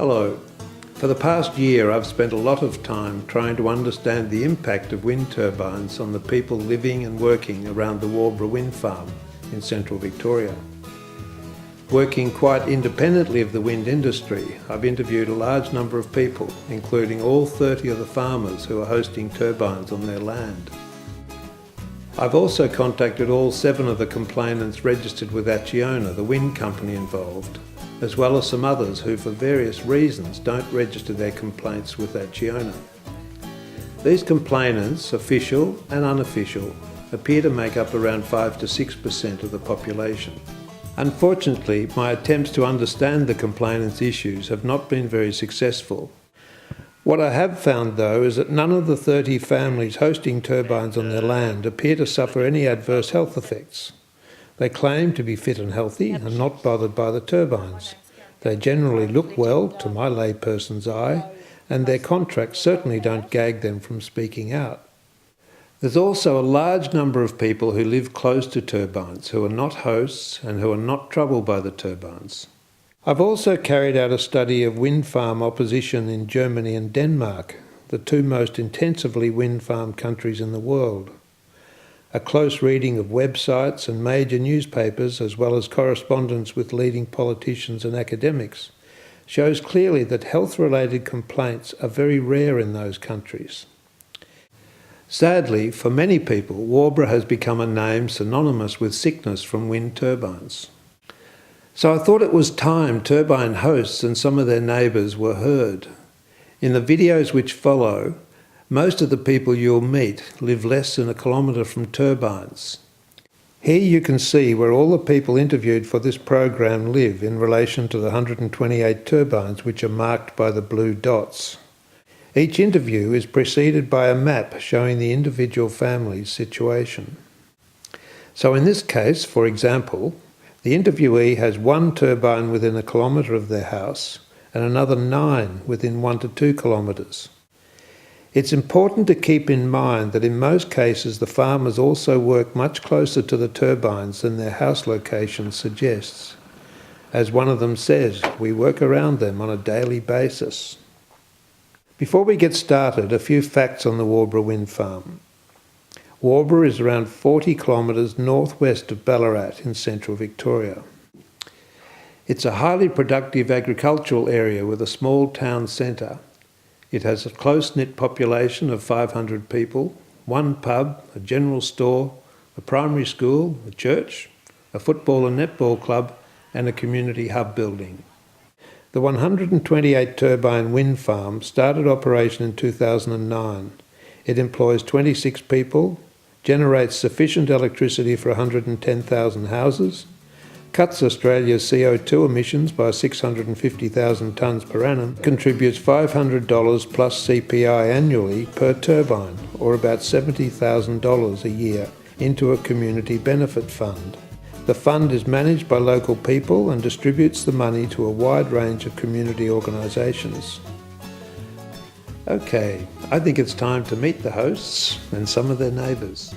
Hello. For the past year I've spent a lot of time trying to understand the impact of wind turbines on the people living and working around the Waubra wind farm in central Victoria. Working quite independently of the wind industry, I've interviewed a large number of people, including all 30 of the farmers who are hosting turbines on their land. I've also contacted all 7 of the complainants registered with Acciona, the wind company involved, as well as some others who for various reasons don't register their complaints with Acciona. These complainants, official and unofficial, appear to make up around 5 to 6% of the population. Unfortunately, my attempts to understand the complainants' issues have not been very successful. What I have found though is that none of the 30 families hosting turbines on their land appear to suffer any adverse health effects. They claim to be fit and healthy and not bothered by the turbines. They generally look well to my layperson's eye, and their contracts certainly don't gag them from speaking out. There's also a large number of people who live close to turbines, who are not hosts and who are not troubled by the turbines. I've also carried out a study of wind farm opposition in Germany and Denmark, the 2 most intensively wind farm countries in the world. A close reading of websites and major newspapers, as well as correspondence with leading politicians and academics, shows clearly that health-related complaints are very rare in those countries. Sadly, for many people, Waubra has become a name synonymous with sickness from wind turbines. So I thought it was time turbine hosts and some of their neighbours were heard. In the videos which follow, most of the people you'll meet live less than 1 kilometre from turbines. Here you can see where all the people interviewed for this program live in relation to the 128 turbines which are marked by the blue dots. Each interview is preceded by a map showing the individual family's situation. So in this case, for example, the interviewee has 1 turbine within 1 kilometre of their house and another 9 within 1 to 2 kilometres. It's important to keep in mind that in most cases the farmers also work much closer to the turbines than their house location suggests. As one of them says, we work around them on a daily basis. Before we get started, a few facts on the Waubra wind farm. Waubra is around 40 kilometres northwest of Barrett in central Victoria. It's a highly productive agricultural area with a small town centre. It has a close-knit population of 500 people, 1 pub, a general store, a primary school, a church, a football and netball club, and a community hub building. The 128 turbine wind farm started operation in 2009. It employs 26 people, generates sufficient electricity for 110,000 houses, cuts Australia's CO2 emissions by 650,000 tonnes per annum, contributes $500 plus CPI annually per turbine, or about $70,000 a year, into a community benefit fund. The fund is managed by local people and distributes the money to a wide range of community organisations. Okay, I think it's time to meet the hosts and some of their neighbours.